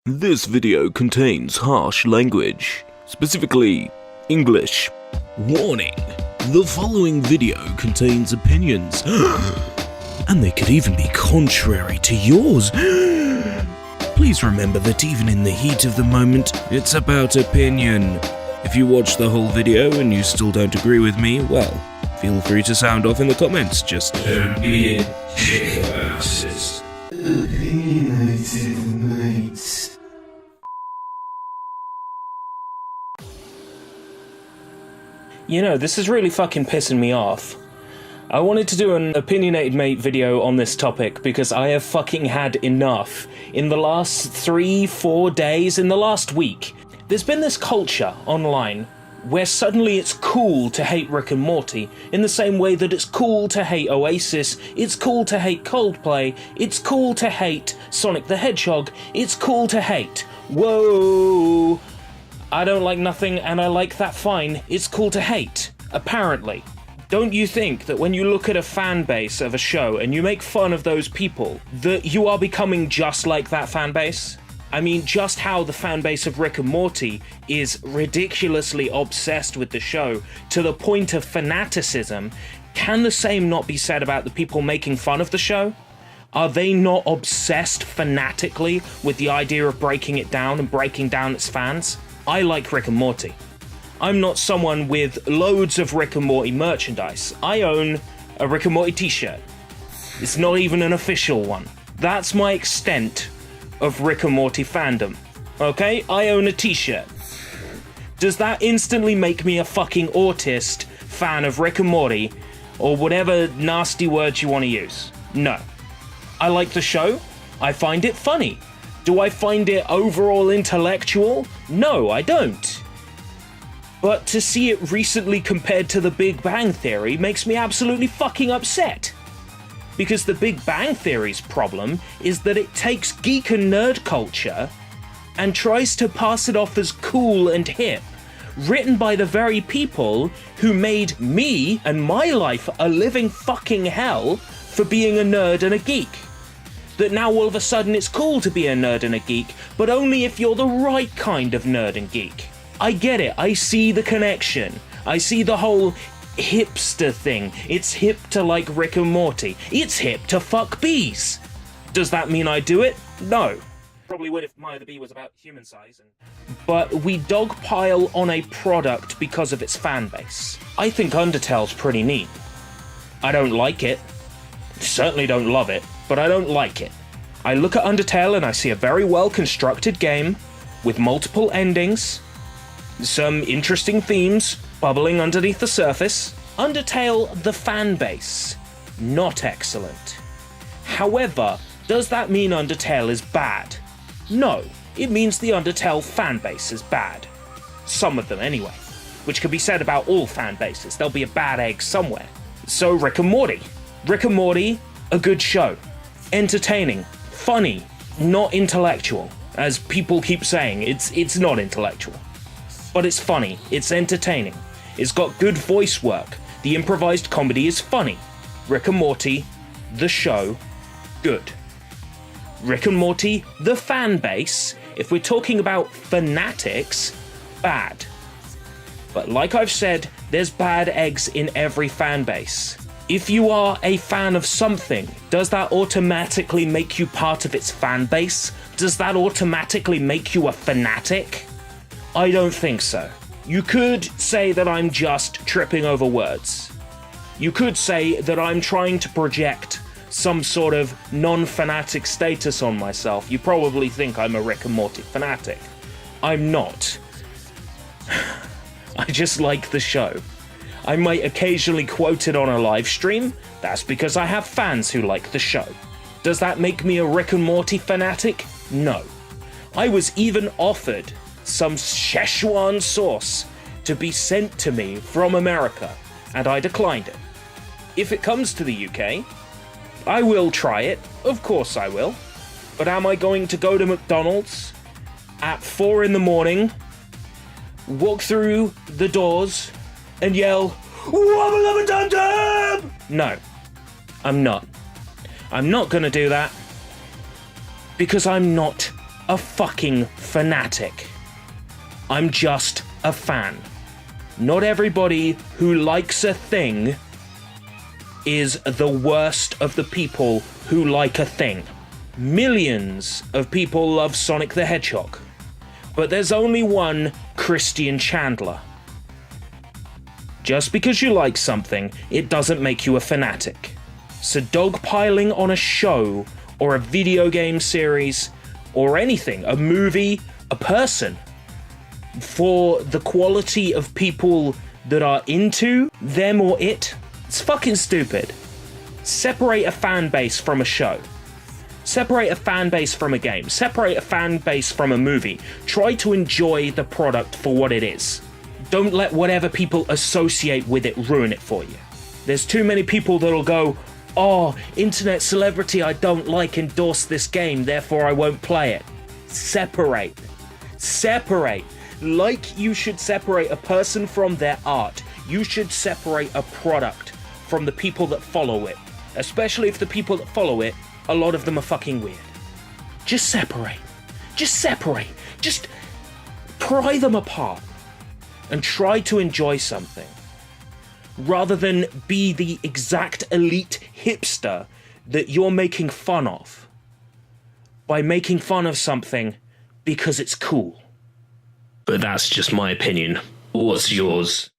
This video contains harsh language, specifically English. Warning: the following video contains opinions, and they could even be contrary to yours. Please remember that even in the heat of the moment, it's about opinion. If you watch the whole video and you still don't agree with me, well, feel free to sound off in the comments, just don't be a dick about it. Opinionated mates. You know, this is really fucking pissing me off. I wanted to do an opinionated mate video on this topic because I have fucking had enough. In the last 3-4 days, in the last week, there's been this culture online where suddenly it's cool to hate Rick and Morty, in the same way that it's cool to hate Oasis, it's cool to hate Coldplay, it's cool to hate Sonic the Hedgehog, it's cool to hate. Whoa! I don't like nothing and I like that fine. It's cool to hate, apparently. Don't you think that when you look at a fan base of a show and you make fun of those people, that you are becoming just like that fan base? I mean, just how the fan base of Rick and Morty is ridiculously obsessed with the show to the point of fanaticism, can the same not be said about the people making fun of the show? Are they not obsessed fanatically with the idea of breaking it down and breaking down its fans? I like Rick and Morty. I'm not someone with loads of Rick and Morty merchandise. I own a Rick and Morty t-shirt. It's not even an official one. That's my extent of Rick and Morty fandom. Okay? I own a t-shirt. Does that instantly make me a fucking autist fan of Rick and Morty, or whatever nasty words you want to use? No. I like the show. I find it funny. Do I find it overall intellectual? No, I don't. But to see it recently compared to The Big Bang Theory makes me absolutely fucking upset. Because The Big Bang Theory's problem is that it takes geek and nerd culture and tries to pass it off as cool and hip, written by the very people who made me and my life a living fucking hell for being a nerd and a geek. That now all of a sudden it's cool to be a nerd and a geek, but only if you're the right kind of nerd and geek. I get it, I see the connection. I see the whole hipster thing. It's hip to like Rick and Morty. It's hip to fuck bees. Does that mean I do it? No. Probably would if My the Bee was about human size. But we dogpile on a product because of its fan base. I think Undertale's pretty neat. I don't like it. Certainly don't love it. But I don't like it. I look at Undertale and I see a very well constructed game with multiple endings, some interesting themes bubbling underneath the surface. Undertale, the fan base, not excellent. However, does that mean Undertale is bad? No, it means the Undertale fan base is bad. Some of them anyway, which can be said about all fan bases. There'll be a bad egg somewhere. So Rick and Morty. Rick and Morty, a good show. Entertaining, funny, not intellectual. As people keep saying, it's not intellectual. But it's funny, it's entertaining. It's got good voice work. The improvised comedy is funny. Rick and Morty, the show, good. Rick and Morty, the fan base, if we're talking about fanatics, bad. But like I've said, there's bad eggs in every fan base. If you are a fan of something, does that automatically make you part of its fan base? Does that automatically make you a fanatic? I don't think so. You could say that I'm just tripping over words. You could say that I'm trying to project some sort of non-fanatic status on myself. You probably think I'm a Rick and Morty fanatic. I'm not. I just like the show. I might occasionally quote it on a live stream. That's because I have fans who like the show. Does that make me a Rick and Morty fanatic? No. I was even offered some Szechuan sauce to be sent to me from America, and I declined it. If it comes to the UK, I will try it. Of course I will. But am I going to go to McDonald's at 4 in the morning, walk through the doors, and yell, "Wubba lubba dum dum"? No, I'm not. I'm not gonna do that because I'm not a fucking fanatic. I'm just a fan. Not everybody who likes a thing is the worst of the people who like a thing. Millions of people love Sonic the Hedgehog, but there's only one Christian Chandler. Just because you like something, it doesn't make you a fanatic. So dogpiling on a show, or a video game series, or anything, a movie, a person, for the quality of people that are into them or it, it's fucking stupid. Separate a fan base from a show. Separate a fan base from a game. Separate a fan base from a movie. Try to enjoy the product for what it is. Don't let whatever people associate with it ruin it for you. There's too many people that'll go, oh, internet celebrity I don't like endorsed this game, therefore I won't play it. Separate. Separate. Like you should separate a person from their art, you should separate a product from the people that follow it. Especially if the people that follow it, a lot of them are fucking weird. Just separate. Just separate. Just pry them apart and try to enjoy something, rather than be the exact elite hipster that you're making fun of by making fun of something because it's cool. But that's just my opinion. What's yours?